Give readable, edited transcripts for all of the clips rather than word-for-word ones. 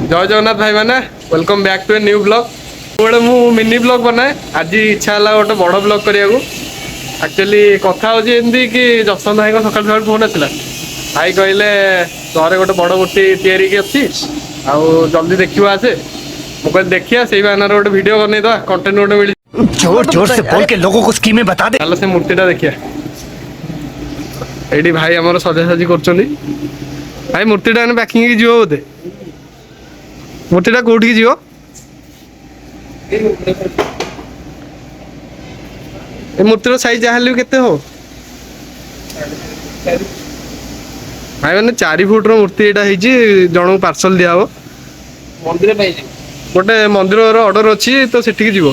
जय जगन्नाथ भाई मैंने welcome back to a new blog. गोटे मु मिनी ब्लॉग बनाए आज इच्छा है गोटे बड़ ब्लॉग करने एक्चुअली कथा हूँ एमती कि जसवंत भाई सकाल सकाल फोन आसला भाई कहले घर गोटे बड़ मूर्ति तैयारी अच्छी आउ जल्दी देखा आसे मुझे देखिए से बानर गोटे भिड बनईदा कंटेंट गोटे मिली जोर जोर से बोल के लोगों को स्कीमें बता दे। से मूर्तिटा देखिए ये भाई आमर सजासजी कर भाई मूर्तिटा पैकिंग जीव बोधे मूर्तिटा कौटी जीव मूर्तिर साइज जहाँ भी केते हो भाई मैंने 4 फुट मूर्ति यहाँ जन को पार्सल दिया मंदिर गोटे मंदिर ऑर्डर अच्छी तो सेठी जीव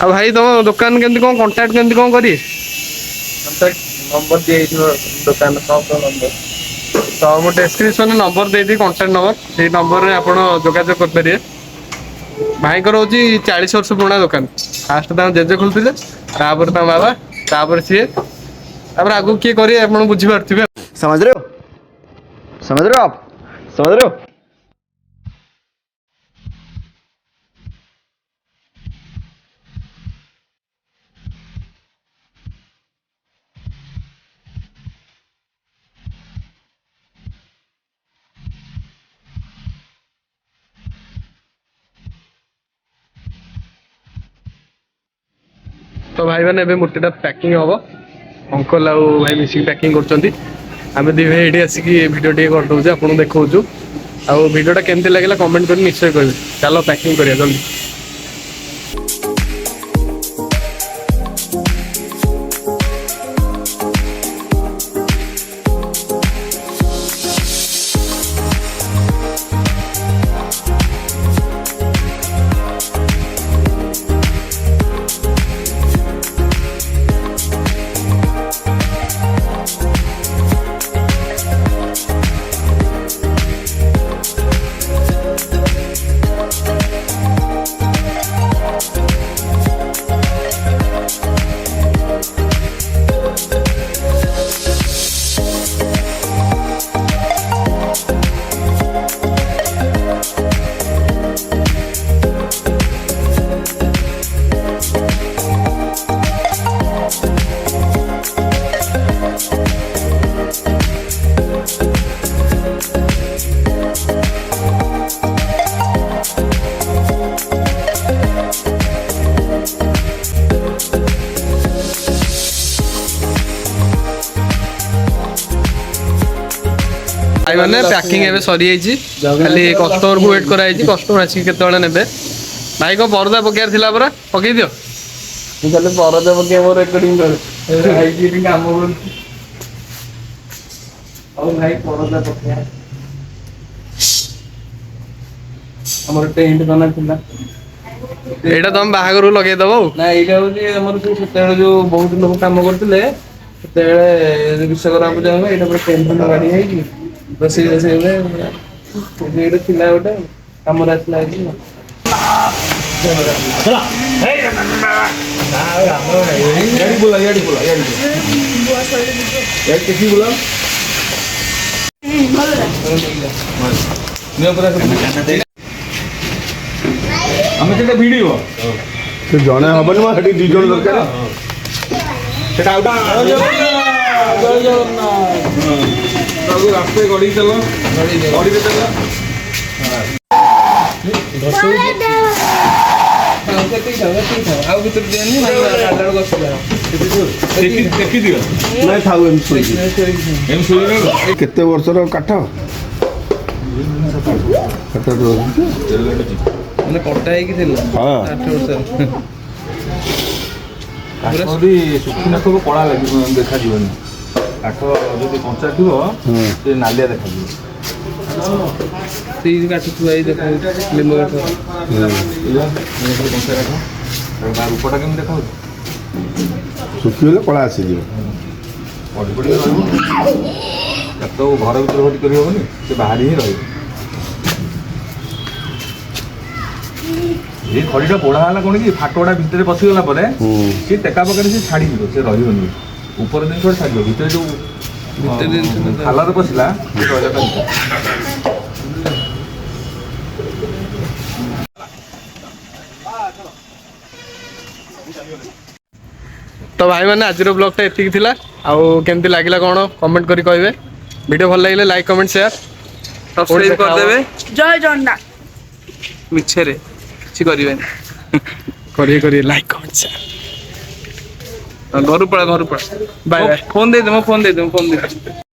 आ भाई तुम दुकान केमती कौन कांटेक्ट केमती कौन करिए नंबर दिए दुकान नंबर तो मुझे डेस्क्रिप्शन नंबर देती कांटेक्ट नंबर से नंबर में आप जोगाजोग करेंगे भाई हूँ 40 वर्ष पुराना दुकान फास्ट जेजे खोलते बाबा तापर सी आगू किए करेंगे आप बुझीपारे समझ रहे हो आप समझ रहे हो। तो भाई मैंने मूर्तिटा पैकिंग हम अंकल आउ भाई मिसिक पैकिंग कर दी भाई ये आसिक भिडियो टे करदे आप देखा आउ भिडियोटा केमती लगे कमेंट कर निश्चय करेंगे चलो पैकिंग करिए जल्दी। भाई मैंने पैकिंग एवं सरी खाली कस्टमर को वेट कराई कस्टमर आसिक केतने ने भाई को परदा पकेयार थिला परा पकई दियो खाली परदा पके मोर रेकर्डिंग कर भाई काम और भाई परदा पके हमर टेंट बना थिला एटा तुम बाहागर लगे दबो ना एटा होली हमर सेते जो बहुत लोग काम करथिले सेते विश्वकर्मा पूजा में एटा पर टेंट बना गाड़ी है कि बस ऐसे हुए ये चिल्ला उठे कमरा चिल्ला है चला हे याडी बोला याडी किसी बोला मैं पूरा हमें सेटा वीडियो से जने हबन मा हटी 2 जन दरकार सेटा आउटा जय जगन्नाथ बाबू रास्ते गाड़ी चलो गाड़ी पे चलो हां भीतर देनी गाडर गसला देखि दियो नै थाउ एम सोई केते वर्षर काठ काठ तो माने कटा है कि थिला हां 8 वर्ष काठ भी सुखिना को कड़ा लागि देखा जीवन काठ जो कंचा थी नालिया देखा काठ थुआई देखा लिंब काठ कंचा काठ रूपटा केम देखा सुखी कला आस तो घर भर भर्ती करनी से बाहर ही रही ये खड़ीटा पोड़ा कौन कि फाटोटा भितर पशिगला सी टेका पकड़ से छाड़ी से रही ऊपर जिन छाड़ भितर जो खाला पशिला तो भाई मैंने आज ब्लॉगटा एतिक थिला आउ केमती लागला कौन कमेंट करी कहबे वीडियो भल लगे लाइक कमेंट शेयर सब्सक्राइब कर देबे जय जगन्नाथ मिछे रे କିଛି କରିବେନି करिए लाइक कमेंट शेयर ଘରୁ ପଳା बाय बाय ଫୋନ ଦେଇଦେ ମୋ ଫୋନ ଦେଇଦେ